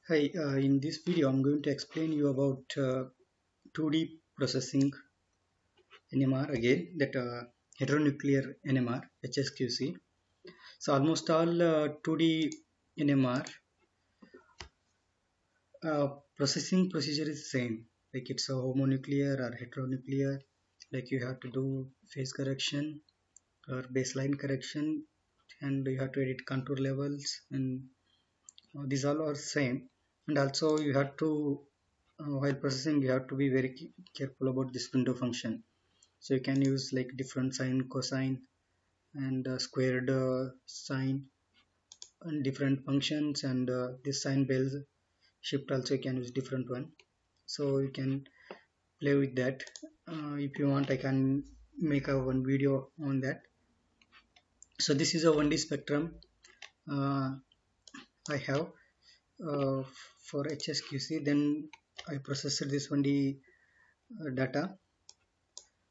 Hi, in this video I'm going to explain you about 2D processing NMR again, that heteronuclear NMR HSQC. So almost all 2D NMR processing procedure is same, like it's a homonuclear or heteronuclear, like you have to do phase correction or baseline correction, and you have to edit contour levels, and these all are same. And also you have to while processing you have to be very careful about this window function. So you can use like different sine, cosine, and squared sine and different functions, and this sine bell shift also you can use different one. So you can play with that. If you want, I can make a one video on that. So this is a 1D spectrum uh, I have for HSQC. Then I processed this 1D data.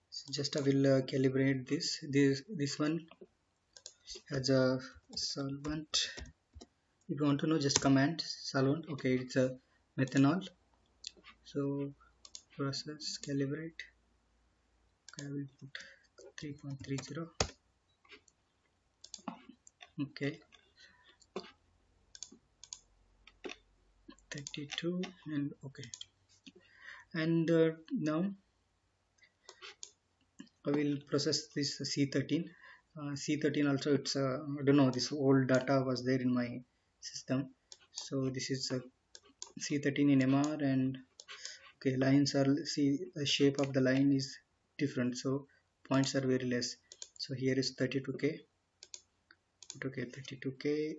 So just I will calibrate this one as a solvent. If you want to know, just command solvent. Okay, it's a methanol. So process calibrate. Okay, I will put 3.30. Okay, 32, and okay. And now I will process this C13. C13 also, it's I don't know, this old data was there in my system. So this is a C13 in MR, and okay, lines are, see, the shape of the line is different, so points are very less. So here is 32k. Okay, 32k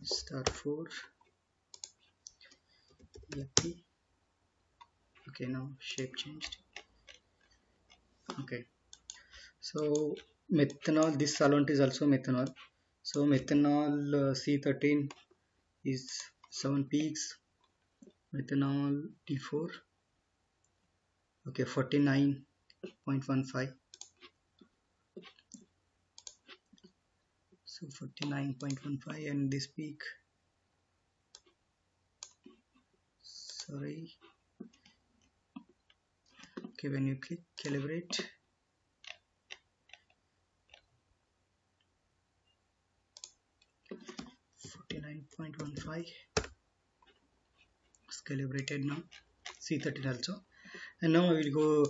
star 4 AP. Okay, now shape changed. Okay, so methanol, this solvent is also methanol. So methanol C13 is 7 peaks, methanol T4, okay, 49.15. So 49.15, and this peak, sorry, okay, when you click calibrate, 49.15 is calibrated now. C13 also. And now I will go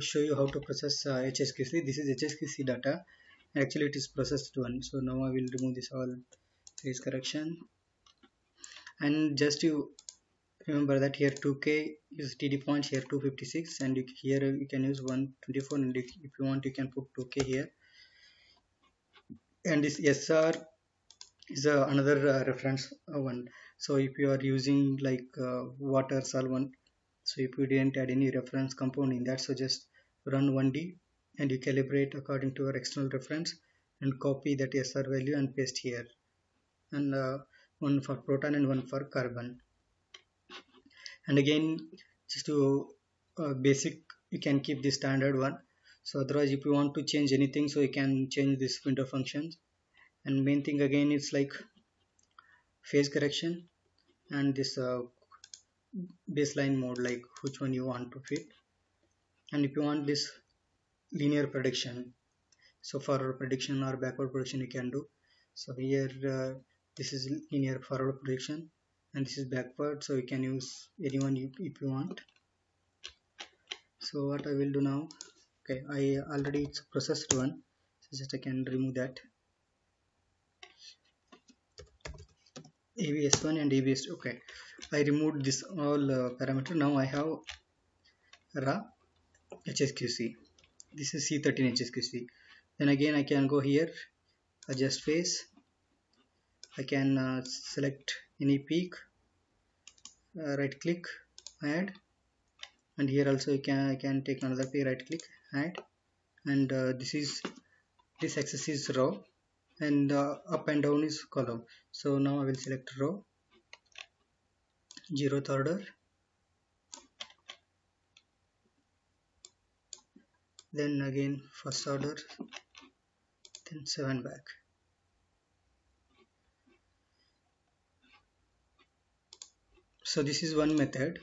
show you how to process HSQC. This is HSQC data. Actually it is processed one. So now I will remove this all phase correction, and just you remember that here 2k is TD points, here 256, and here you can use 124, and if you want you can put 2k here. And this SR is another reference one. So if you are using like water solvent, so if you didn't add any reference compound in that, so just run 1D and you calibrate according to your external reference and copy that SR value and paste here, and one for proton and one for carbon. And again, just to basic, you can keep the standard one. So otherwise if you want to change anything, so you can change this window functions. And main thing again is like phase correction and this baseline mode, like which one you want to fit. And if you want this linear prediction, so forward prediction or backward prediction you can do. So here this is linear forward prediction and this is backward, so you can use anyone if you want. So what I will do now, okay, I already it's processed one, so just I can remove that ABS1 and ABS2. Okay, I removed this all parameter. Now I have raw HSQC. This is C13 HSQC. Then again I can go here, adjust phase. I can select any peak, right click, add, and here also I can take another peak, right click, add, and this axis is row, and up and down is column. So now I will select row, 0th order, then again first order, then 7 back. So this is one method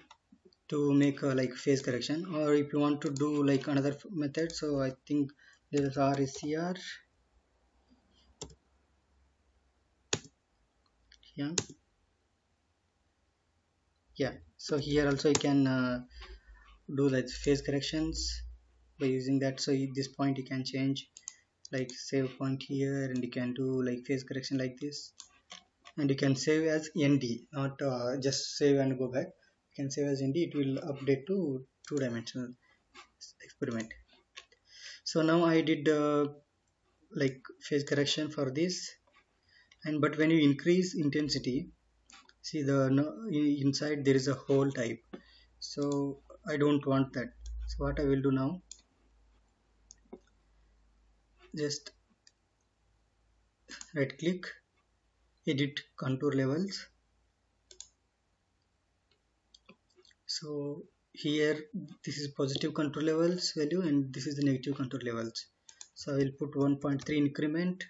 to make like phase correction, or if you want to do like another method, so I think there is RSCR. Yeah, yeah. So here also you can do like phase corrections by using that. So at this point you can change like save point here, and you can do like phase correction like this, and you can save as ND, not just save and go back. You can save as ND. It will update to two-dimensional experiment. So now I did like phase correction for this, and but when you increase intensity, see the inside there is a hole type, so I don't want that. So what I will do now, just right click, edit contour levels. So here this is positive contour levels value, and this is the negative contour levels. So I will put 1.3 increment,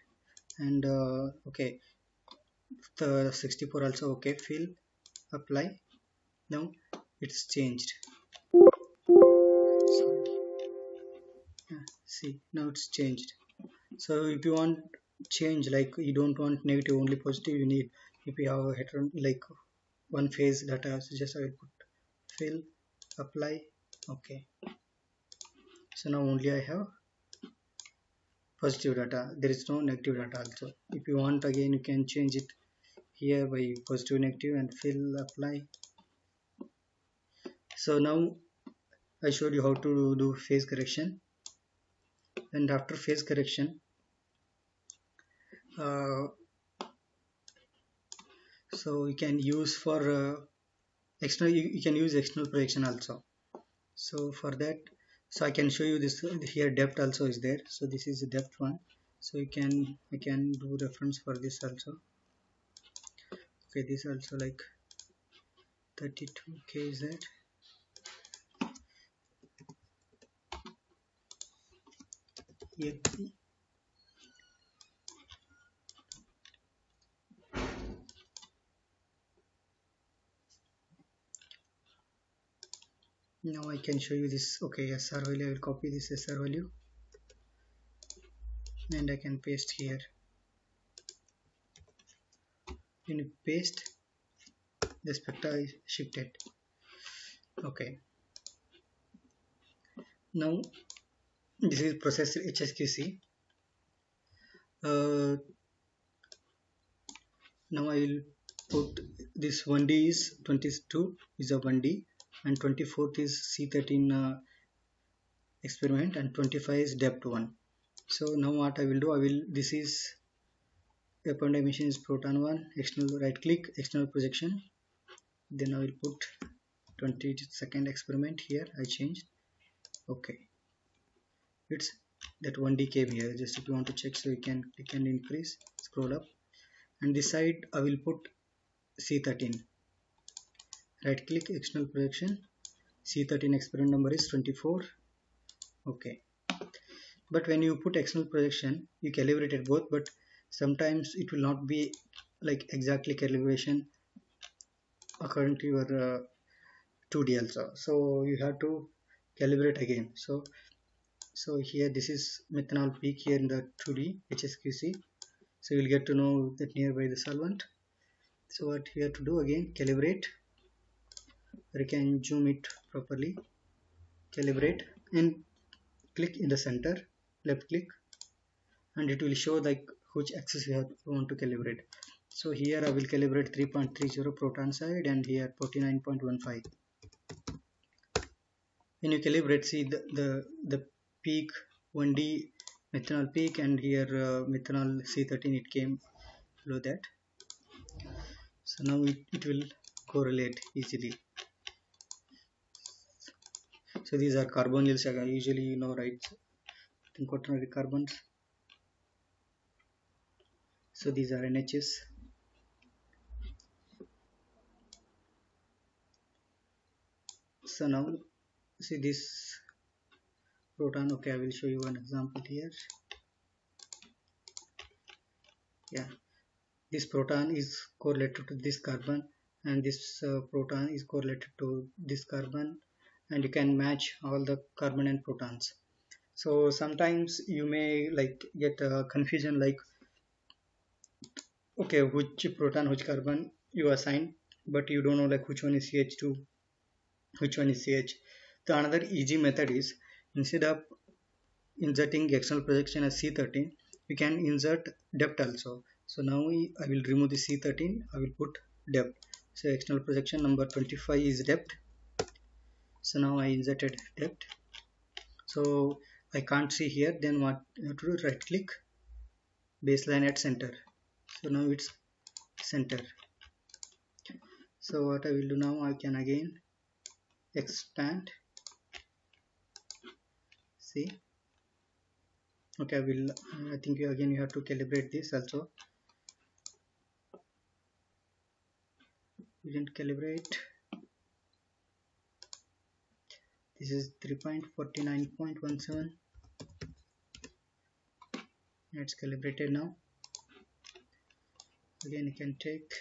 and okay, the 64 also okay, fill, apply. Now it's changed. See, now it's changed. So if you want change, like you don't want negative, only positive, you need, if you have a hetero like one phase data, so just I will put fill, apply, okay. So now only I have positive data, there is no negative data also. If you want again, you can change it here by positive, negative, and fill, apply. So now I showed you how to do phase correction, and after phase correction, uh, so you can use for external, you can use external projection also. So for that, so I can show you this here, depth also is there. So this is the depth one, so you can, I can do reference for this also. Okay, this also like 32 kz. Yeah. Now I can show you this. Okay, SR value, I will copy this SR value and I can paste here. When you paste, the spectra is shifted. Okay, now this is process HSQC. Now I will put this 1D is 22 is a 1D, and 24th is C13 experiment, and 25 is depth 1. So now what I will do, I will, this is upon dimension is proton 1, external, right click, external projection, then I will put 22nd experiment here, I changed. Okay, it's that 1D came here. Just if you want to check, so you can click and increase, scroll up, and this side I will put C13, right click, external projection, C13 experiment number is 24. Okay, but when you put external projection, you calibrated both, but sometimes it will not be like exactly calibration according to your 2D also, so you have to calibrate again. So here this is methanol peak here in the 2D HSQC, so you'll get to know that nearby the solvent. So what we have to do again, calibrate, or you can zoom it properly, calibrate, and click in the center, left click, and it will show like which axis you want to calibrate. So here I will calibrate 3.30 proton side, and here 49.15. When you calibrate, see the peak 1D methanol peak, and here methanol C13, it came below that. So now it will correlate easily. So these are carbonyls, usually you know, right? Quaternary carbons. So these are NHs. So now see this proton. Okay, I will show you one example here. Yeah, this proton is correlated to this carbon, and this proton is correlated to this carbon, and you can match all the carbon and protons. So sometimes you may like get confusion like, okay, which proton, which carbon you assign, but you don't know like which one is CH2, which one is CH. The another easy method is, instead of inserting external projection as C13, we can insert depth also. So now I will remove the C13, I will put depth. So external projection number 25 is depth. So now I inserted depth. So I can't see here, then what you have to do, right click, baseline at center. So now it's center. So what I will do now, I can again expand. See, okay, I think again you have to calibrate this also. You didn't calibrate. This is 3.49.17. It's calibrated now. Again you can take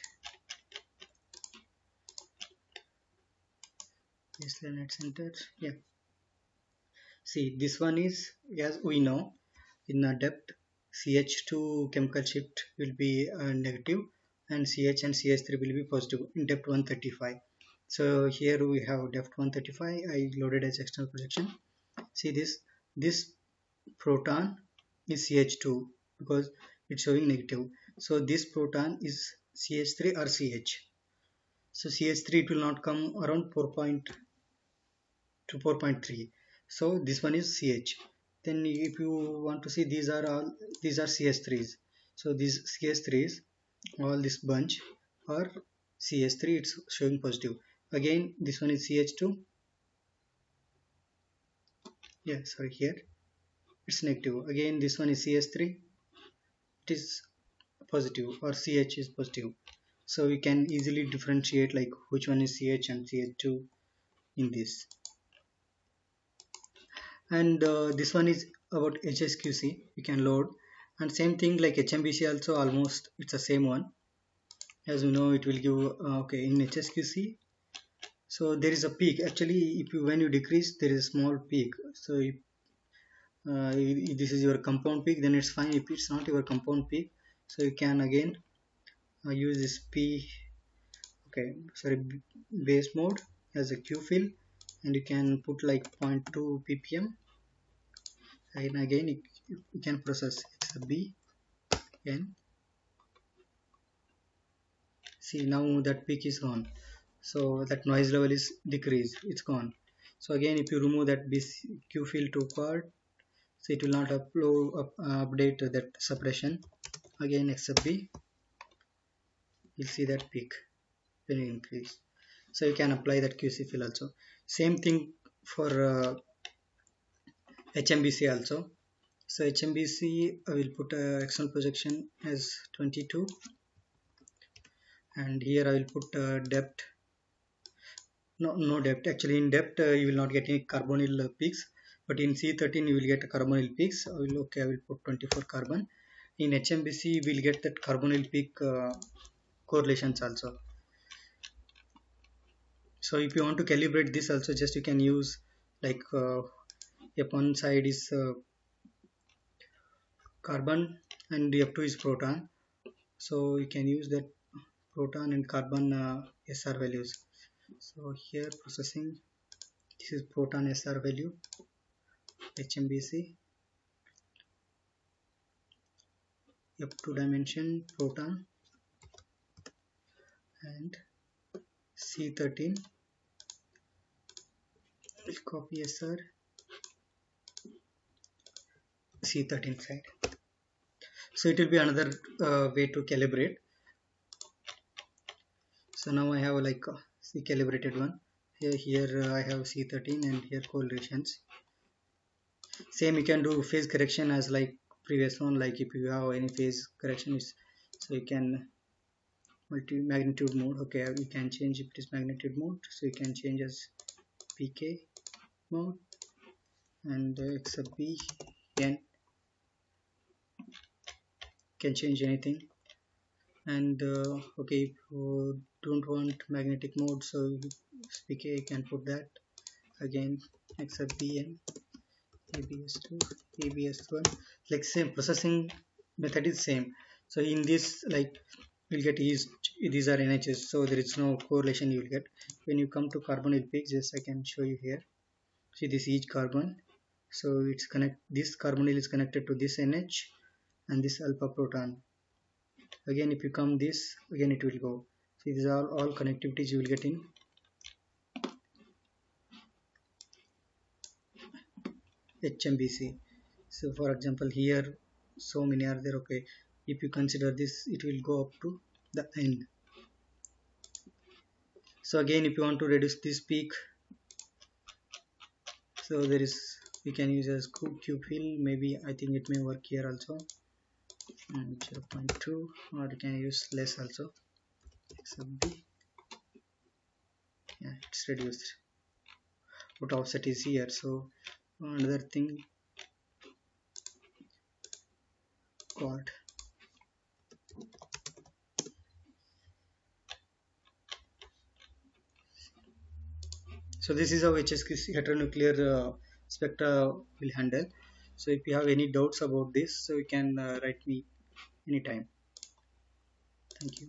baseline at center. Yeah, see, this one is, as we know, in a depth CH2 chemical shift will be negative, and CH and CH3 will be positive in depth 135. So here we have depth 135. I loaded as external projection. See this proton is CH2 because it's showing negative. So this proton is CH3 or CH. So CH3 it will not come around 4.2 to 4.3. So this one is CH. Then if you want to see, these are CH3s. So these CH3s, all this bunch are CH3, it's showing positive. Again this one is CH2. Yeah, sorry, here it's negative. Again this one is CH3, it is positive, or CH is positive. So we can easily differentiate like which one is CH and CH2 in this. And this one is about HSQC, you can load, and same thing like HMBC also, almost it's the same one. As you know, it will give okay, in HSQC, so there is a peak. Actually, if you, when you decrease, there is a small peak. So if this is your compound peak, then it's fine. If it's not your compound peak, so you can again use this base mode as a Q fill, and you can put like 0.2 ppm, and again you can process XB. N. See, now that peak is gone, so that noise level is decreased, it's gone. So again, if you remove that Q fill to card, so it will not update that suppression. Again XB, you'll see that peak will increase. So you can apply that QC fill also. Same thing for HMBC also. So HMBC, I will put external projection as 22, and here I will put depth. No depth. Actually, in depth you will not get any carbonyl peaks, but in C13 you will get carbonyl peaks. I will put 24 carbon. In HMBC we will get that carbonyl peak correlations also. So if you want to calibrate this also, just you can use like if one side is carbon and F2 is proton, so you can use that proton and carbon SR values. So here processing, this is proton SR value, HMBC, F2 dimension proton, and C13, we'll copy SR, C13 side. So it will be another way to calibrate. So now I have like C calibrated one. Here I have C13 and here correlations. Same you can do phase correction as like previous one. Like if you have any phase correction, so you can magnitude mode. Okay, you can change if it is magnitude mode. So you can change as PK mode and XB, N. Can change anything. And okay, if you don't want magnetic mode, so you can put that again, except bn abs2 abs1, like same processing method is same. So in this, like, you'll get is these are NHs, so there is no correlation you'll get. When you come to carbonyl peaks, yes, I can show you here. See this each carbon, so it's connect, this carbonyl is connected to this NH and this alpha proton. Again, if you come this, again it will go. See, these are all connectivities you will get in HMBC. So for example, here so many are there. Okay, if you consider this, it will go up to the end. So again, if you want to reduce this peak, so there is, we can use as Q fill. Maybe I think it may work here also. 0.2, or you can use less also. Sub B. Yeah, it's reduced. But offset is here. So another thing called, so this is how HSQC heteronuclear spectra will handle. So if you have any doubts about this, so you can write me anytime. Thank you.